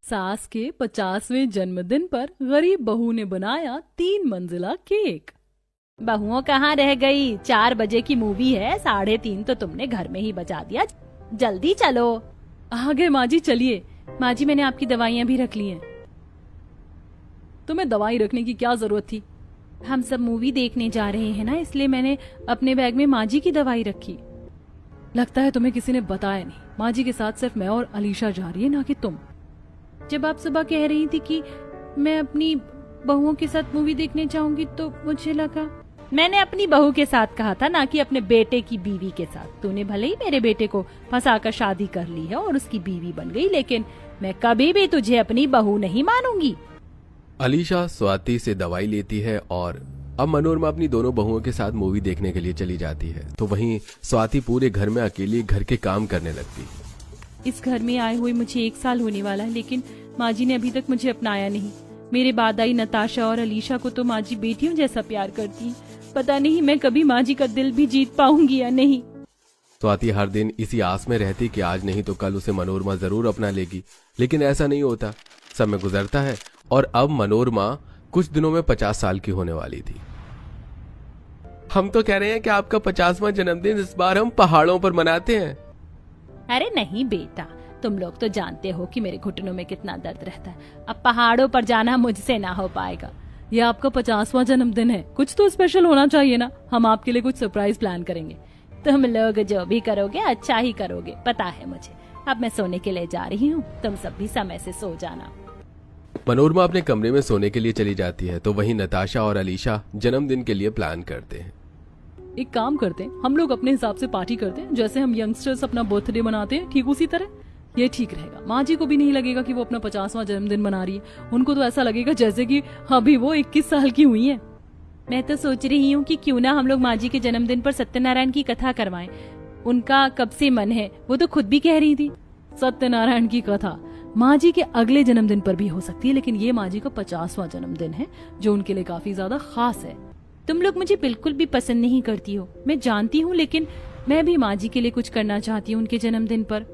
सास के 50वें जन्मदिन पर गरीब बहू ने बनाया 3 मंजिला केक। बहुओं कहाँ रह गई? 4 बजे की मूवी है, 3:30 तो तुमने घर में ही बजा दिया। जल्दी चलो। आ गए माँ जी, चलिए। माँ जी, मैंने आपकी दवाइयाँ भी रख ली हैं। तुम्हें दवाई रखने की क्या जरूरत थी? हम सब मूवी देखने जा रहे हैं ना, इसलिए मैंने अपने बैग में माँ जी की दवाई रखी। लगता है तुम्हें किसी ने बताया नहीं। माँ जी के साथ सिर्फ मैं और अलीशा जा रही है, ना कि तुम। जब आप सुबह कह रही थी कि मैं अपनी बहुओं के साथ मूवी देखने जाऊंगी तो मुझे लगा। मैंने अपनी बहू के साथ कहा था, ना कि अपने बेटे की बीवी के साथ। तूने भले ही मेरे बेटे को फंसाकर शादी कर ली है और उसकी बीवी बन गई, लेकिन मैं कभी भी तुझे अपनी बहू नहीं मानूंगी। अलीशा स्वाति से दवाई लेती है और अब मनोरमा अपनी दोनों बहुओं के साथ मूवी देखने के लिए चली जाती है। तो वहीं स्वाति पूरे घर में अकेली घर के काम करने लगती है। इस घर में आए हुए मुझे 1 साल होने वाला है, लेकिन माँ जी ने अभी तक मुझे अपनाया नहीं। मेरे बाद आई नताशा और अलीशा को तो माँ जी बेटियों जैसा प्यार करती है। पता नहीं मैं कभी माँ जी का दिल भी जीत पाऊंगी या नहीं। स्वाति हर दिन इसी आस में रहती कि आज नहीं तो कल उसे मनोरमा जरूर अपना लेगी, लेकिन ऐसा नहीं होता। समय गुजरता है और अब मनोरमा कुछ दिनों में 50 साल की होने वाली थी। हम तो कह रहे हैं कि आपका 50वां जन्मदिन इस बार हम पहाड़ों पर मनाते हैं। अरे नहीं बेटा, तुम लोग तो जानते हो कि मेरे घुटनों में कितना दर्द रहता है। अब पहाड़ों पर जाना मुझसे ना हो पाएगा। ये आपका 50वां जन्मदिन है, कुछ तो स्पेशल होना चाहिए ना। हम आपके लिए कुछ सरप्राइज प्लान करेंगे। तुम लोग जो भी करोगे अच्छा ही करोगे, पता है मुझे। अब मैं सोने के लिए जा रही हूँ, तुम सब भी समय से सो जाना। मनोरमा अपने कमरे में सोने के लिए चली जाती है। तो वहीं नताशा और अलीशा जन्मदिन के लिए प्लान करते हैं। एक काम करते हैं, हम लोग अपने हिसाब से पार्टी करते हैं। जैसे हम यंगस्टर्स अपना बर्थडे मनाते हैं, ठीक उसी तरह ये ठीक रहेगा। माँ जी को भी नहीं लगेगा कि वो अपना 50वां जन्मदिन मना रही है। उनको तो ऐसा लगेगा जैसे कि अभी वो 21 साल की हुई है। मैं तो सोच रही हूँ कि क्यों ना हम लोग माँ जी के जन्मदिन पर सत्यनारायण की कथा करवाएं। उनका कब से मन है, वो तो खुद भी कह रही थी। सत्यनारायण की कथा माँ जी के अगले जन्मदिन पर भी हो सकती है, लेकिन ये माँ जी का 50वां जन्मदिन है, जो उनके लिए काफी ज्यादा खास है। तुम लोग मुझे बिल्कुल भी पसंद नहीं करती हो, मैं जानती हूँ, लेकिन मैं भी माँ जी के लिए कुछ करना चाहती हूँ उनके जन्मदिन पर।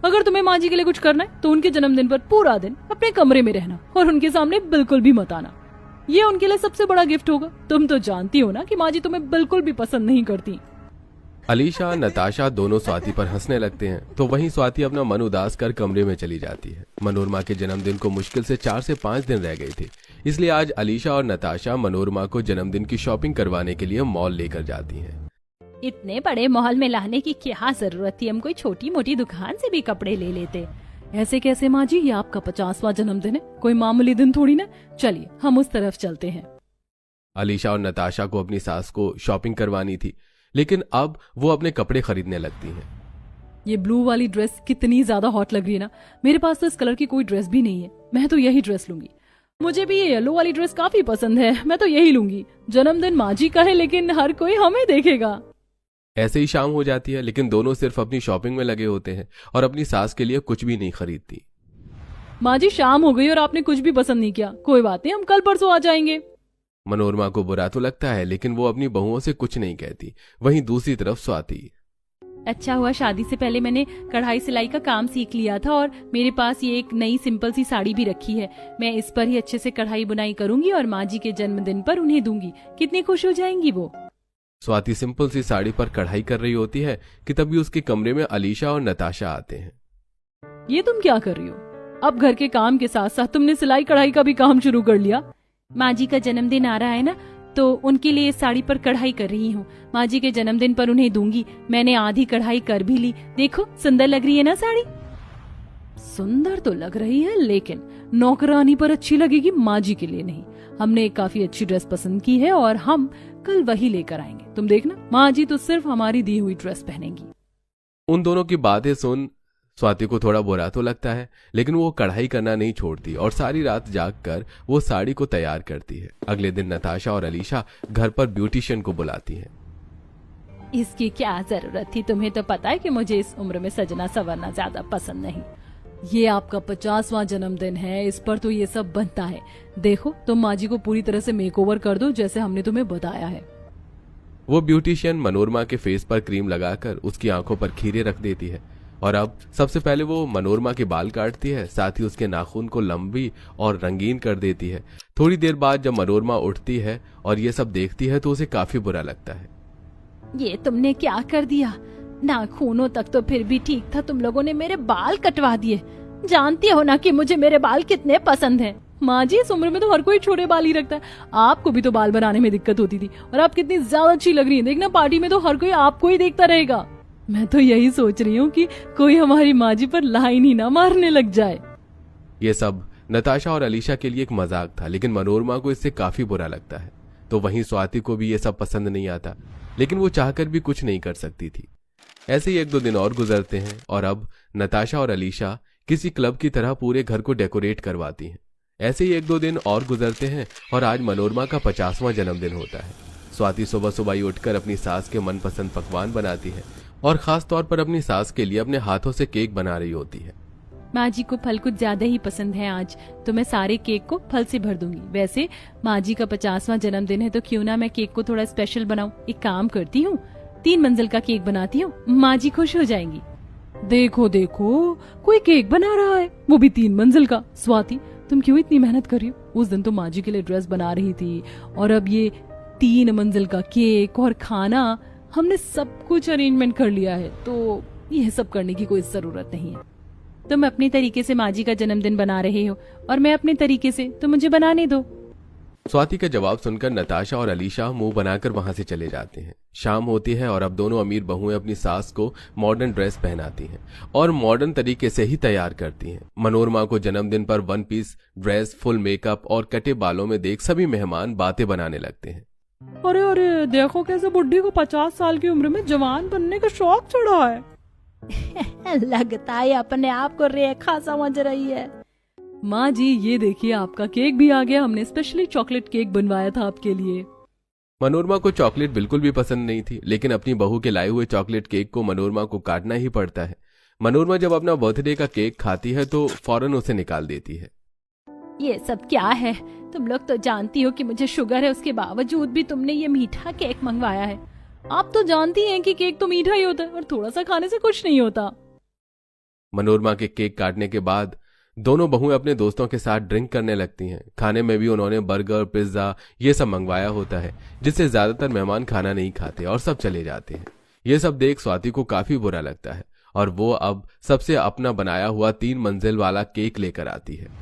अगर तुम्हें माँ जी के लिए कुछ करना है तो उनके जन्मदिन पर पूरा दिन अपने कमरे में रहना और उनके सामने बिल्कुल भी मत आना। ये उनके लिए सबसे बड़ा गिफ्ट होगा। तुम तो जानती हो ना कि माँ जी तुम्हें बिल्कुल भी पसंद नहीं करती। अलीशा नताशा दोनों स्वाति पर हंसने लगते हैं। तो वहीं स्वाति अपना मन उदास कर कमरे में चली जाती है। मनोरमा के जन्मदिन को मुश्किल से 4 से 5 दिन रह गए थे, इसलिए आज अलीशा और नताशा मनोरमा को जन्मदिन की शॉपिंग करवाने के लिए मॉल लेकर जाती हैं। इतने बड़े मॉल में लाने की क्या जरूरत थी? हम कोई छोटी मोटी दुकान से भी कपड़े ले लेते। ऐसे कैसे माँ जी, ये आपका 50वां जन्मदिन है, कोई मामूली दिन थोड़ी ना। चलिए हम उस तरफ चलते हैं। अलीशा और नताशा को अपनी सास को शॉपिंग करवानी थी, लेकिन अब वो अपने कपड़े खरीदने लगती हैं। ये ब्लू वाली ड्रेस कितनी ज्यादा हॉट लग रही है ना। मेरे पास तो इस कलर की कोई ड्रेस भी नहीं है, मैं तो यही ड्रेस लूंगी। मुझे भी ये येलो वाली ड्रेस काफी पसंद है, मैं तो यही लूंगी। जन्मदिन माँ जी का है, लेकिन हर कोई हमें देखेगा। ऐसे ही शाम हो जाती है, लेकिन दोनों सिर्फ अपनी शॉपिंग में लगे होते हैं और अपनी सास के लिए कुछ भी नहीं खरीदती। माँ जी, शाम हो गई और आपने कुछ भी पसंद नहीं किया। कोई बात नहीं, हम कल परसों आ जाएंगे। मनोरमा को बुरा तो लगता है, लेकिन वो अपनी बहुओं से कुछ नहीं कहती। वहीं दूसरी तरफ स्वाति। अच्छा हुआ शादी से पहले मैंने कढ़ाई सिलाई का काम सीख लिया था और मेरे पास ये एक नई सिंपल सी साड़ी भी रखी है। मैं इस पर ही अच्छे से कढ़ाई बुनाई करूंगी और माँ जी के जन्मदिन पर उन्हें दूंगी। कितनी खुश हो जाएंगी वो। स्वाति सिंपल सी साड़ी पर कढ़ाई कर रही होती है कि तभी उसके कमरे में अलीशा और नताशा आते हैं। ये तुम क्या कर रही हो? अब घर के काम के साथ साथ तुमने सिलाई कढ़ाई का भी काम शुरू कर लिया। माँ जी का जन्मदिन आ रहा है ना, तो उनके लिए इस साड़ी पर कढ़ाई कर रही हूँ। माँ जी के जन्मदिन पर उन्हें दूंगी। मैंने आधी कढ़ाई कर भी ली। देखो सुंदर लग रही है ना साड़ी। सुंदर तो लग रही है, लेकिन नौकरानी पर अच्छी लगेगी, माँ जी के लिए नहीं। हमने एक काफी अच्छी ड्रेस पसंद की है और हम कल वही लेकर आएंगे। तुम देखना, माँ जी तो सिर्फ हमारी दी हुई ड्रेस पहनेंगी। उन दोनों की बातें सुन स्वाति को थोड़ा बुरा तो लगता है, लेकिन वो कढ़ाई करना नहीं छोड़ती और सारी रात जागकर वो साड़ी को तैयार करती है। अगले दिन नताशा और अलीशा घर पर ब्यूटिशियन को बुलाती हैं। इसकी क्या जरूरत थी? तुम्हें तो पता है कि मुझे इस उम्र में सजना संवरना ज्यादा पसंद नहीं। ये आपका 50वां जन्मदिन है, इस पर तो ये सब बनता है। देखो, तुम माँ जी को पूरी तरह से मेकओवर कर दो, जैसे हमने तुम्हें बताया है। वो ब्यूटिशियन मनोरमा के फेस पर क्रीम लगाकर उसकी आंखों पर खीरे रख देती है। और अब सबसे पहले वो मनोरमा के बाल काटती है, साथ ही उसके नाखून को लंबी और रंगीन कर देती है। थोड़ी देर बाद जब मनोरमा उठती है और ये सब देखती है तो उसे काफी बुरा लगता है। ये तुमने क्या कर दिया? नाखूनों तक तो फिर भी ठीक था, तुम लोगों ने मेरे बाल कटवा दिए। जानती हो ना कि मुझे मेरे बाल कितने पसंद हैं। माँ जी, इस उम्र में तो हर कोई छोटे बाल ही रखता है। आपको भी तो बाल बनाने में दिक्कत होती थी और आप कितनी ज्यादा अच्छी लग रही हैं। देखना, पार्टी में तो हर कोई आपको ही देखता रहेगा। मैं तो यही सोच रही हूँ कि कोई हमारी माँ जी पर लाइन ही ना मारने लग जाए। ये सब नताशा और अलीशा के लिए एक मजाक था, लेकिन मनोरमा को इससे काफी बुरा लगता है। तो वहीं स्वाति को भी ये सब पसंद नहीं आता, लेकिन वो चाहकर भी कुछ नहीं कर सकती थी। ऐसे ही 1-2 दिन और गुजरते हैं और अब नताशा और अलीशा किसी क्लब की तरह पूरे घर को डेकोरेट करवाती हैं। ऐसे ही 1-2 दिन और गुजरते हैं और आज मनोरमा का 50वां जन्मदिन होता है। स्वाति सुबह सुबह ही उठकर अपनी सास के मनपसंद पकवान बनाती है और खास तौर पर अपनी सास के लिए अपने हाथों से केक बना रही होती है। माँ जी को फल कुछ ज्यादा ही पसंद है आज, तो मैं सारे केक को फल से भर दूंगी। वैसे माँ जी का 50वां जन्मदिन है, तो क्यों ना मैं केक को थोड़ा स्पेशल बनाऊं। एक काम करती हूँ, 3 मंजिल का केक बनाती हूँ, माँ जी खुश हो जाएंगी। देखो देखो, कोई केक बना रहा है, वो भी 3 मंजिल का। स्वाति, तुम क्यों इतनी मेहनत कर रही हो? उस दिन तो माँ जी के लिए ड्रेस बना रही थी और अब ये 3 मंजिल का केक और खाना, हमने सब कुछ अरेंजमेंट कर लिया है, तो यह सब करने की कोई जरूरत नहीं है। तुम अपने तरीके से माँ जी का जन्मदिन बना रहे हो और मैं अपने तरीके से, तो मुझे बनाने दो। स्वाति का जवाब सुनकर नताशा और अलीशा मुंह बनाकर वहां से चले जाते हैं। शाम होती है और अब दोनों अमीर बहुएं अपनी सास को मॉडर्न ड्रेस पहनाती हैं और मॉडर्न तरीके से ही तैयार करती हैं। मनोरमा को जन्मदिन पर 1 पीस ड्रेस, फुल मेकअप और कटे बालों में देख सभी मेहमान बातें बनाने लगते हैं। अरे अरे, देखो कैसे बुढ़ी को 50 साल की उम्र में जवान बनने का शौक चढ़ा है। लगता है अपने आप को रेखा समझ रही है। माँ जी, ये देखिए, आपका केक भी आ गया। हमने स्पेशली चॉकलेट केक बनवाया था आपके लिए। मनोरमा को चॉकलेट बिल्कुल भी पसंद नहीं थी, लेकिन अपनी बहू के लाए हुए चॉकलेट केक को मनोरमा को काटना ही पड़ता है। मनोरमा जब अपना बर्थडे का केक खाती है तो फौरन उसे निकाल देती है। ये सब क्या है? तुम लोग तो जानती हो कि मुझे शुगर है, उसके बावजूद भी तुमने ये मीठा केक मंगवाया है। आप तो जानती हैं कि केक तो मीठा ही होता है और थोड़ा सा खाने से कुछ नहीं होता। मनोरमा के केक काटने के बाद दोनों बहुएं अपने दोस्तों के साथ ड्रिंक करने लगती हैं। खाने में भी उन्होंने बर्गर, पिज्जा ये सब मंगवाया होता है, जिससे ज्यादातर मेहमान खाना नहीं खाते और सब चले जाते हैं। ये सब देख स्वाति को काफी बुरा लगता है और वो अब सबसे अपना बनाया हुआ 3 मंजिल वाला केक लेकर आती है।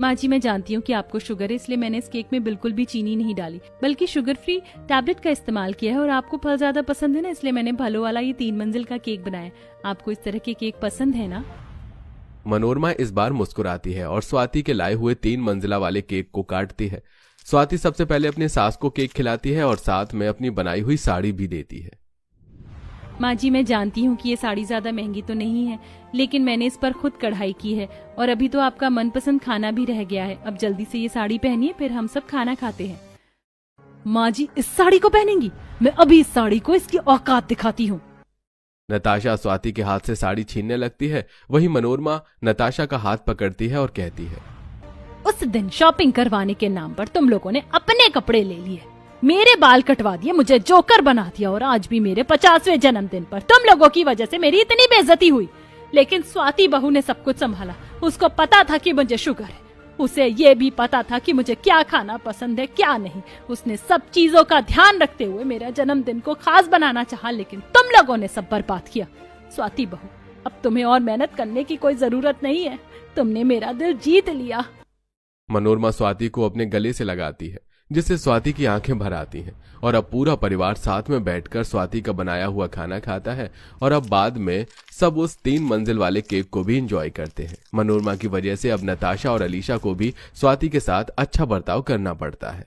माँ जी, मैं जानती हूँ कि आपको शुगर है, इसलिए मैंने इस केक में बिल्कुल भी चीनी नहीं डाली, बल्कि शुगर फ्री टैबलेट का इस्तेमाल किया है। और आपको फल ज्यादा पसंद है ना, इसलिए मैंने फलों वाला ये 3 मंजिल का केक बनाया। आपको इस तरह के केक पसंद है ना? मनोरमा इस बार मुस्कुराती है और स्वाति के लाए हुए 3 मंजिला वाले केक को काटती है। स्वाति सबसे पहले अपने सास को केक खिलाती है और साथ में अपनी बनाई हुई साड़ी भी देती है। माँ जी, मैं जानती हूँ कि ये साड़ी ज्यादा महंगी तो नहीं है, लेकिन मैंने इस पर खुद कढ़ाई की है और अभी तो आपका मनपसंद खाना भी रह गया है। अब जल्दी से ये साड़ी पहनिए, फिर हम सब खाना खाते हैं। माँ जी, इस साड़ी को पहनेंगी? मैं अभी इस साड़ी को इसकी औकात दिखाती हूँ। नताशा स्वाति के हाथ से साड़ी छीनने लगती है। वहीं मनोरमा नताशा का हाथ पकड़ती है और कहती है, उस दिन शॉपिंग करवाने के नाम पर तुम लोगों ने अपने कपड़े ले लिए, मेरे बाल कटवा दिए, मुझे जोकर बना दिया और आज भी मेरे 50वें जन्मदिन पर तुम लोगों की वजह से मेरी इतनी बेइज्जती हुई। लेकिन स्वाति बहू ने सब कुछ संभाला। उसको पता था कि मुझे शुगर है, उसे ये भी पता था कि मुझे क्या खाना पसंद है क्या नहीं। उसने सब चीजों का ध्यान रखते हुए मेरा जन्मदिन को खास बनाना चाहा, लेकिन तुम लोगों ने सब बर्बाद किया। स्वाति बहू, अब तुम्हें और मेहनत करने की कोई जरूरत नहीं है, तुमने मेरा दिल जीत लिया। मनोरमा स्वाति को अपने गले से लगाती है, जिससे स्वाति की आंखें भर आती हैं और अब पूरा परिवार साथ में बैठकर स्वाति का बनाया हुआ खाना खाता है और अब बाद में सब उस 3 मंजिल वाले केक को भी एंजॉय करते हैं। मनोरमा की वजह से अब नताशा और अलीशा को भी स्वाति के साथ अच्छा बर्ताव करना पड़ता है।